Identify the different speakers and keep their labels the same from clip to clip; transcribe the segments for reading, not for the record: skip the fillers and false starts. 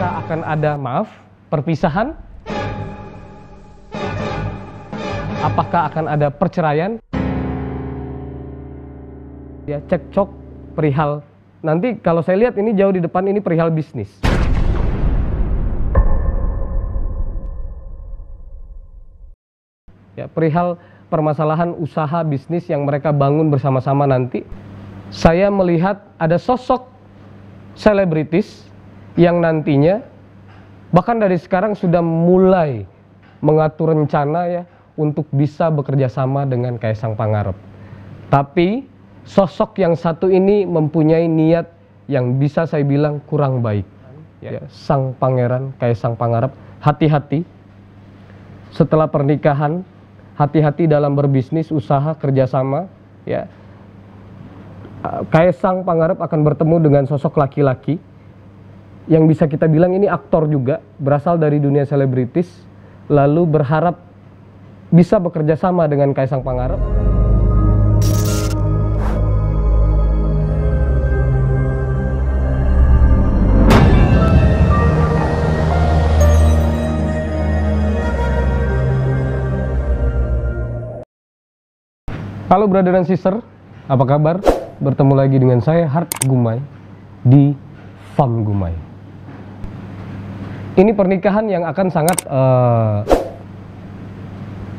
Speaker 1: Apakah akan ada, perpisahan? Apakah akan ada perceraian? Ya, cekcok perihal. Nanti kalau saya lihat ini jauh di depan, ini perihal bisnis. Ya, perihal permasalahan usaha bisnis yang mereka bangun bersama-sama nanti. Saya melihat ada sosok selebritis yang nantinya bahkan dari sekarang sudah mulai mengatur rencana ya untuk bisa bekerja sama dengan Kaisang Pangarep. Tapi sosok yang satu ini mempunyai niat yang bisa saya bilang kurang baik. Ya, sang pangeran Kaisang Pangarep, hati-hati setelah pernikahan, hati-hati dalam berbisnis, usaha, kerjasama. Ya, Kaisang Pangarep akan bertemu dengan sosok laki-laki yang bisa kita bilang ini aktor juga, berasal dari dunia selebritis, lalu berharap bisa bekerja sama dengan Kaisang Pangarep. Halo brother dan sister, apa kabar? Bertemu lagi dengan saya Hart Gumai di Farm Gumai. Ini pernikahan yang akan sangat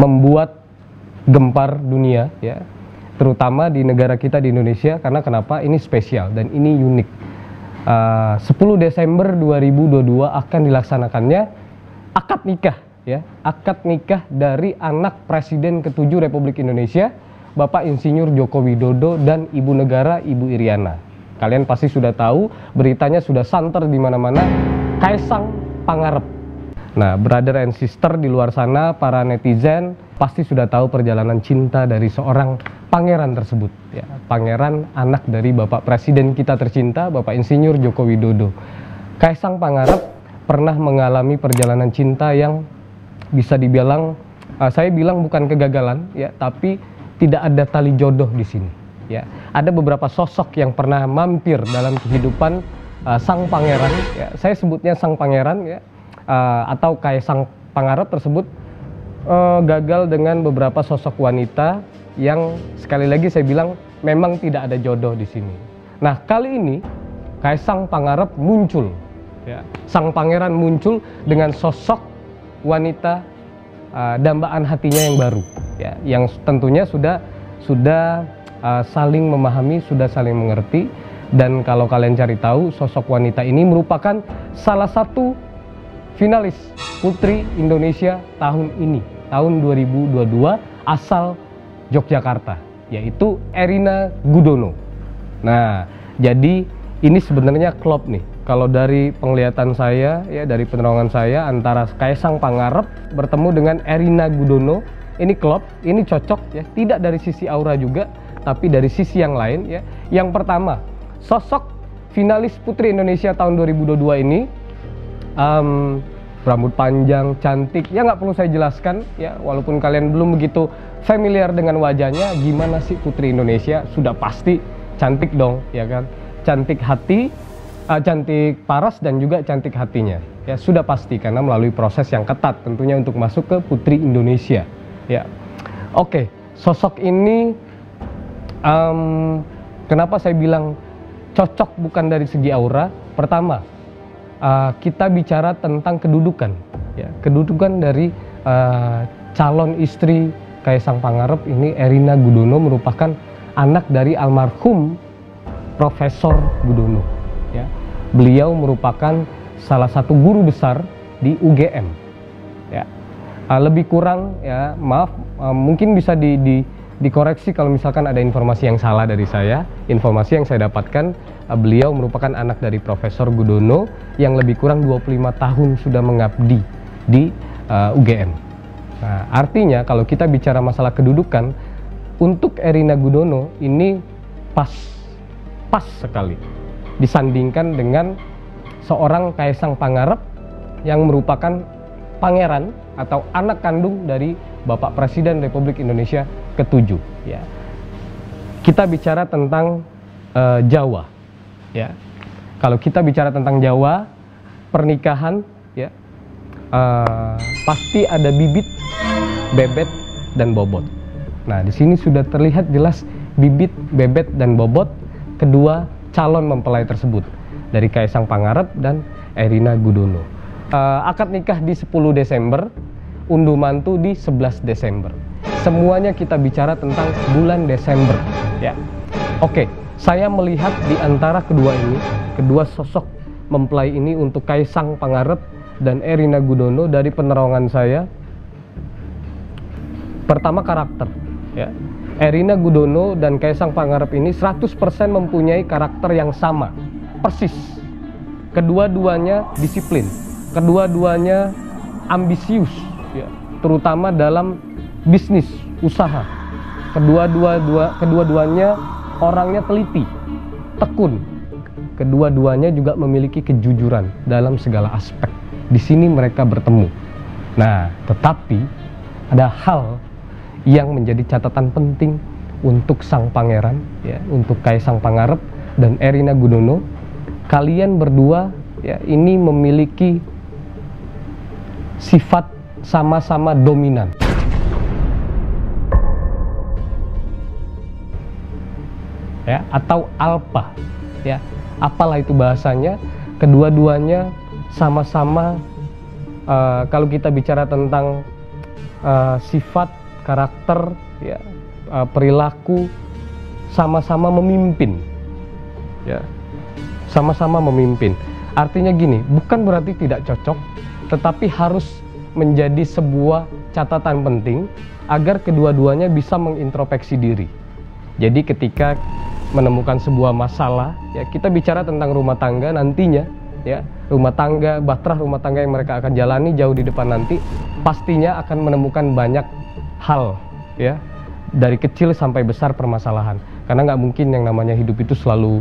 Speaker 1: membuat gempar dunia ya, terutama di negara kita di Indonesia. Karena kenapa? Ini spesial dan ini unik. 10 Desember 2022 akan dilaksanakannya akad nikah ya, akad nikah dari anak Presiden ke-7 Republik Indonesia, Bapak Insinyur Joko Widodo dan Ibu Negara Ibu Iriana. Kalian pasti sudah tahu, beritanya sudah santer di mana-mana, Kaisang Pangarep. Nah, brother and sister di luar sana, para netizen pasti sudah tahu perjalanan cinta dari seorang pangeran tersebut ya, pangeran anak dari Bapak Presiden kita tercinta, Bapak Insinyur Joko Widodo. Kaisang Pangarep pernah mengalami perjalanan cinta yang bisa dibilang, saya bilang bukan kegagalan ya, tapi tidak ada tali jodoh di sini. Ya, ada beberapa sosok yang pernah mampir dalam kehidupan sang pangeran. Ya, saya sebutnya sang pangeran ya, atau Kaisang Pangarep tersebut gagal dengan beberapa sosok wanita yang sekali lagi saya bilang memang tidak ada jodoh di sini. Nah, kali ini Kaisang Pangarep muncul. Ya, sang pangeran muncul dengan sosok wanita dambaan hatinya yang baru. Ya, yang tentunya sudah saling memahami, sudah saling mengerti. Dan kalau kalian cari tahu, sosok wanita ini merupakan salah satu finalis Putri Indonesia tahun ini, tahun 2022, asal Yogyakarta, yaitu Erina Gudono. Nah, jadi ini sebenarnya klop nih. Kalau dari penglihatan saya, ya dari penerangan saya, antara Kaisang Pangarep bertemu dengan Erina Gudono, ini klop, ini cocok ya, tidak dari sisi aura juga, tapi dari sisi yang lain ya. Yang pertama, sosok finalis Putri Indonesia tahun 2022 ini, rambut panjang, cantik, ya nggak perlu saya jelaskan ya, walaupun kalian belum begitu familiar dengan wajahnya, gimana sih Putri Indonesia, sudah pasti cantik dong, ya kan? Cantik hati, cantik paras dan juga cantik hatinya, ya sudah pasti karena melalui proses yang ketat tentunya untuk masuk ke Putri Indonesia. Ya, oke, sosok ini kenapa saya bilang cocok bukan dari segi aura. Pertama, kita bicara tentang kedudukan, ya, kedudukan dari calon istri Kaisang Pangarep ini, Erina Gudono, merupakan anak dari almarhum Profesor Gudono. Ya, beliau merupakan salah satu guru besar di UGM. Ya, lebih kurang ya, maaf, mungkin bisa dikoreksi kalau misalkan ada informasi yang salah dari saya. Informasi yang saya dapatkan, beliau merupakan anak dari Profesor Gudono yang lebih kurang 25 tahun sudah mengabdi di UGM. Nah, artinya kalau kita bicara masalah kedudukan, untuk Erina Gudono ini pas sekali disandingkan dengan seorang Kaisang Pangarep yang merupakan pangeran atau anak kandung dari Bapak Presiden Republik Indonesia ke-7 ya. Kita bicara tentang Jawa ya. Kalau kita bicara tentang Jawa, pernikahan ya pasti ada bibit, bebet, dan bobot. Nah, di sini sudah terlihat jelas bibit, bebet, dan bobot kedua calon mempelai tersebut dari Kaisang Pangarep dan Erina Gudono. Akad nikah di 10 Desember, unduh mantu di 11 Desember. Semuanya kita bicara tentang bulan Desember ya. Oke, saya melihat di antara kedua ini, kedua sosok mempelai ini untuk Kaisang Pangarep dan Erina Gudono, dari penerangan saya, pertama karakter ya. Erina Gudono dan Kaisang Pangarep ini 100% mempunyai karakter yang sama, persis. Kedua-duanya disiplin, kedua-duanya ambisius ya, terutama dalam bisnis, usaha. Kedua-duanya orangnya teliti, tekun. Kedua-duanya juga memiliki kejujuran dalam segala aspek. Di sini mereka bertemu. Nah, tetapi ada hal yang menjadi catatan penting untuk sang pangeran ya, untuk Kaisang Pangarep dan Erina Gudono. Kalian berdua ya, ini memiliki sifat sama-sama dominan. Ya, atau alpha ya, apalah itu bahasanya. Kedua-duanya sama-sama kalau kita bicara tentang sifat, karakter ya, perilaku, sama-sama memimpin ya, sama-sama memimpin. Artinya gini, bukan berarti tidak cocok, tetapi harus menjadi sebuah catatan penting agar kedua-duanya bisa mengintrospeksi diri. Jadi ketika menemukan sebuah masalah ya, kita bicara tentang rumah tangga nantinya ya, rumah tangga, bahtera rumah tangga yang mereka akan jalani jauh di depan nanti, pastinya akan menemukan banyak hal ya, dari kecil sampai besar permasalahan. Karena nggak mungkin yang namanya hidup itu selalu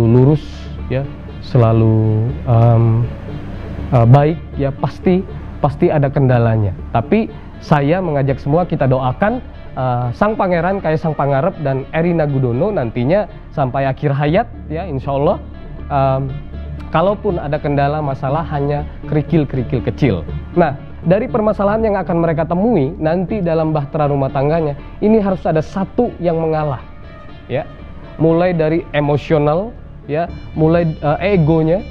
Speaker 1: lurus ya, selalu baik ya, pasti ada kendalanya. Tapi saya mengajak semua kita doakan sang pangeran Kaisang Pangarep dan Erina Gudono nantinya sampai akhir hayat ya, insya Allah. Kalaupun ada kendala masalah, hanya kerikil-kerikil kecil. Nah, dari permasalahan yang akan mereka temui nanti dalam bahtera rumah tangganya, ini harus ada satu yang mengalah ya, mulai dari emosional ya, mulai egonya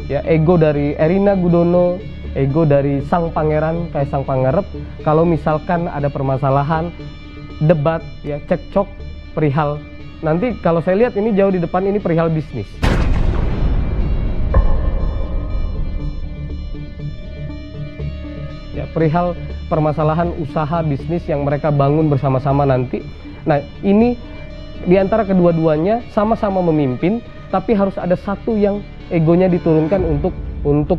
Speaker 1: ya, ego dari Erina Gudono, ego dari sang pangeran Kaisang Pangarep. Kalau misalkan ada permasalahan, debat ya, cekcok perihal, nanti kalau saya lihat ini jauh di depan, ini perihal bisnis ya, perihal permasalahan usaha bisnis yang mereka bangun bersama-sama nanti. Nah, ini di antara kedua-duanya sama-sama memimpin, tapi harus ada satu yang egonya diturunkan untuk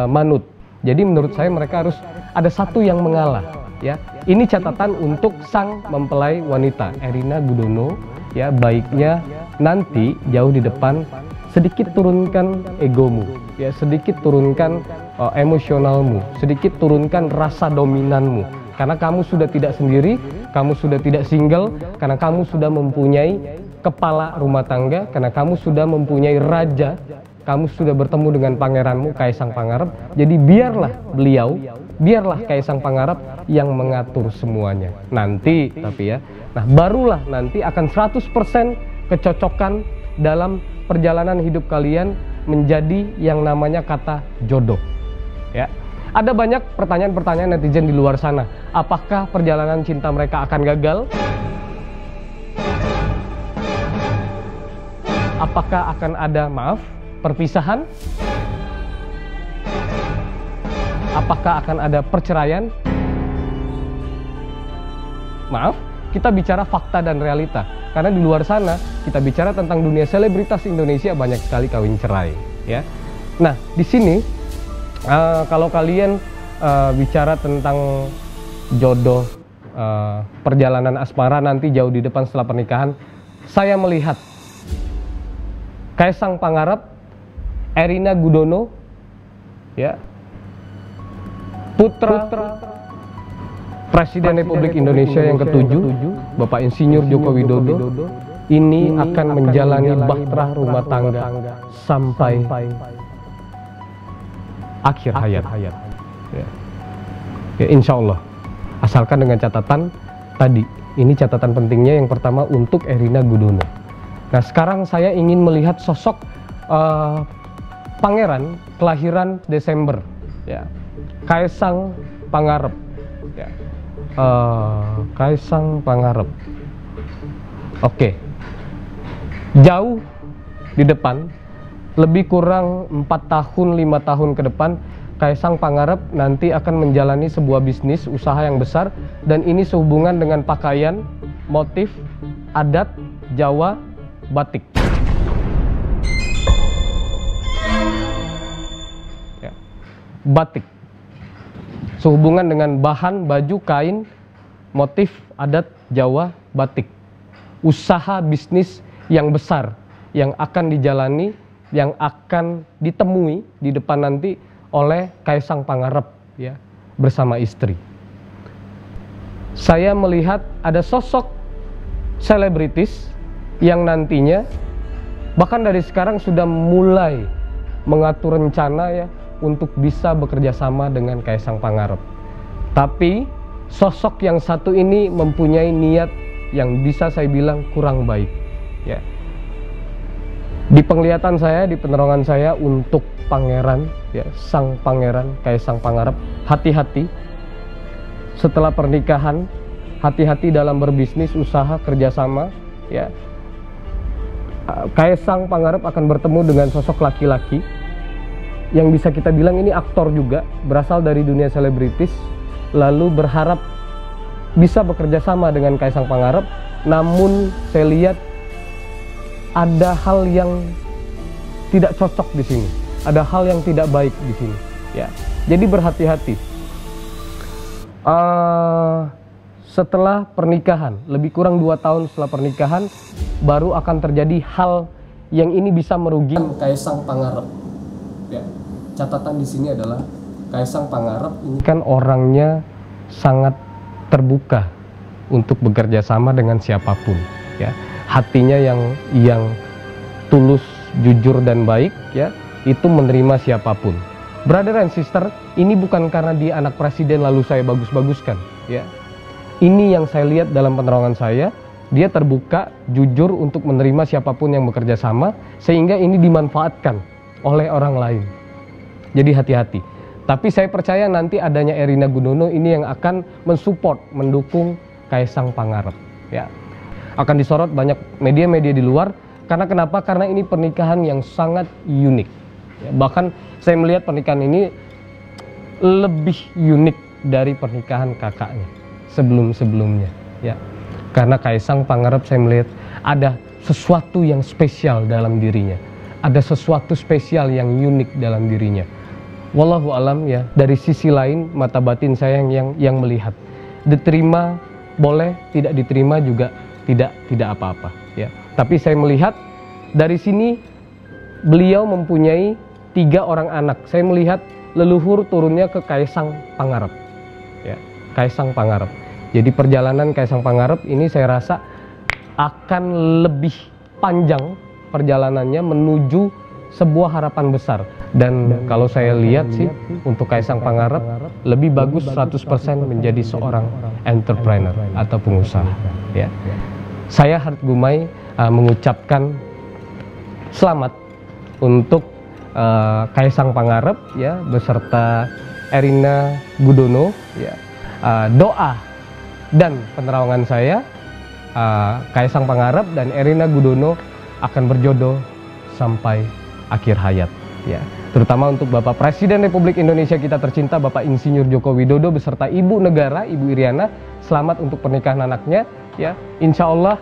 Speaker 1: manut. Jadi menurut saya mereka harus ada satu yang mengalah ya. Ini catatan untuk sang mempelai wanita Erina Gudono ya, baiknya nanti jauh di depan sedikit turunkan egomu ya, sedikit turunkan emosionalmu, sedikit turunkan rasa dominanmu. Karena kamu sudah tidak sendiri, kamu sudah tidak single, karena kamu sudah mempunyai kepala rumah tangga, karena kamu sudah mempunyai raja, kamu sudah bertemu dengan pangeranmu Kaisang Pangarep. Jadi biarlah beliau, biarlah Kaisang Pangarep yang mengatur semuanya nanti. Tapi ya, nah barulah nanti akan 100% kecocokan dalam perjalanan hidup kalian menjadi yang namanya kata jodoh ya. Ada banyak pertanyaan-pertanyaan netizen di luar sana. Apakah perjalanan cinta mereka akan gagal? Apakah akan ada, perpisahan? Apakah akan ada perceraian? Kita bicara fakta dan realita. Karena di luar sana, kita bicara tentang dunia selebritas Indonesia, banyak sekali kawin cerai ya. Nah, di sini kalau kalian bicara tentang jodoh, perjalanan asmara nanti jauh di depan setelah pernikahan, saya melihat Kaisang Pangarep, Erina Gudono ya, putra Presiden Republik Indonesia yang ke-7, Bapak Insinyur Joko Widodo, ini akan menjalani bahtera rumah tangga sampai akhir hayat. Ya. Ya, insya Allah, asalkan dengan catatan tadi, ini catatan pentingnya yang pertama untuk Erina Gudono. Nah, sekarang saya ingin melihat sosok pangeran kelahiran Desember, ya, Kaesang Pangarep, ya. Kaesang Pangarep. Oke, jauh di depan, lebih kurang 4 tahun 5 tahun ke depan, Kaesang Pangarep nanti akan menjalani sebuah bisnis usaha yang besar, dan ini sehubungan dengan pakaian motif adat Jawa batik. Ya. Batik sehubungan dengan bahan baju kain motif adat Jawa batik. Usaha bisnis yang besar yang akan dijalani, yang akan ditemui di depan nanti oleh Kaesang Pangarep, ya, bersama istri. Saya melihat ada sosok selebritis yang nantinya bahkan dari sekarang sudah mulai mengatur rencana, ya, untuk bisa bekerja sama dengan Kaesang Pangarep. Tapi sosok yang satu ini mempunyai niat yang bisa saya bilang kurang baik, ya. Di penglihatan saya, di penerangan saya untuk pangeran, ya, sang pangeran Kaesang Pangarep, hati-hati setelah pernikahan, hati-hati dalam berbisnis, usaha, kerjasama, ya. Kaesang Pangarep akan bertemu dengan sosok laki-laki yang bisa kita bilang ini aktor juga, berasal dari dunia selebritis, lalu berharap bisa bekerja sama dengan Kaesang Pangarep. Namun saya lihat ada hal yang tidak cocok di sini, ada hal yang tidak baik di sini, ya. Jadi berhati-hati. Setelah pernikahan, lebih kurang 2 tahun setelah pernikahan, baru akan terjadi hal yang ini bisa merugikan Kaesang Pangarep. Ya. Catatan di sini adalah Kaesang Pangarep ini kan orangnya sangat terbuka untuk bekerja sama dengan siapapun, ya. Hatinya yang tulus, jujur dan baik, ya, itu menerima siapapun. Brother and sister, ini bukan karena dia anak presiden lalu saya bagus-baguskan, ya. Ini yang saya lihat dalam penerangan saya, dia terbuka, jujur untuk menerima siapapun yang bekerja sama, sehingga ini dimanfaatkan oleh orang lain. Jadi hati-hati. Tapi saya percaya nanti adanya Erina Gudono ini yang akan mensupport, mendukung Kaesang Pangarep, ya. Akan disorot banyak media-media di luar. Karena kenapa? Karena ini pernikahan yang sangat unik, ya. Bahkan saya melihat pernikahan ini lebih unik dari pernikahan kakaknya sebelum-sebelumnya, ya. Karena Kaesang Pangarep saya melihat ada sesuatu yang spesial dalam dirinya, ada sesuatu spesial yang unik dalam dirinya. Wallahu alam, ya. Dari sisi lain mata batin saya yang melihat. Diterima boleh, tidak diterima juga tidak apa-apa, ya. Tapi saya melihat dari sini beliau mempunyai 3 orang anak. Saya melihat leluhur turunnya ke Kaesang Pangarep, ya. Kaesang Pangarep. Jadi perjalanan Kaesang Pangarep ini saya rasa akan lebih panjang perjalanannya menuju sebuah harapan besar. Dan kalau saya lihat sih untuk Kaesang Pangarep lebih bagus 100% menjadi seorang entrepreneur atau pengusaha, ya. Saya Harith Gumai mengucapkan selamat untuk Kaesang Pangarep, ya, beserta Erina Gudono, ya. Doa dan penerawangan saya, Kaesang Pangarep dan Erina Gudono akan berjodoh sampai akhir hayat, ya. Terutama untuk Bapak Presiden Republik Indonesia kita tercinta, Bapak Insinyur Joko Widodo beserta Ibu Negara, Ibu Iriana. Selamat untuk pernikahan anaknya, ya. Insya Allah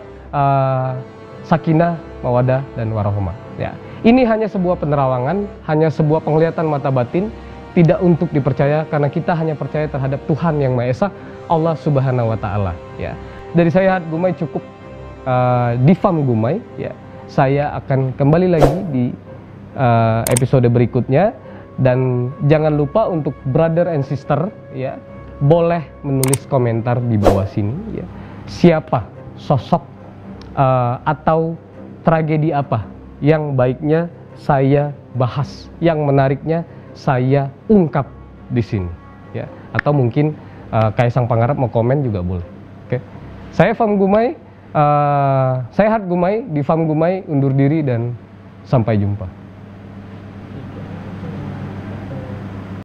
Speaker 1: sakinah, mawadah dan warahmah, ya. Ini hanya sebuah penerawangan, hanya sebuah penglihatan mata batin, tidak untuk dipercaya, karena kita hanya percaya terhadap Tuhan Yang Maha Esa, Allah Subhanahu wa Ta'ala, ya. Dari saya Harith Gumai cukup di Fam Gumai, ya. Saya akan kembali lagi di episode berikutnya, dan jangan lupa untuk brother and sister, ya, boleh menulis komentar di bawah sini, ya. Siapa sosok atau tragedi apa yang baiknya saya bahas, yang menariknya saya ungkap di sini, ya. Atau mungkin Kaisang Pangarep mau komen juga boleh. Oke, saya Fam Gumai, saya Hat Gumai di Fam Gumai undur diri dan sampai jumpa.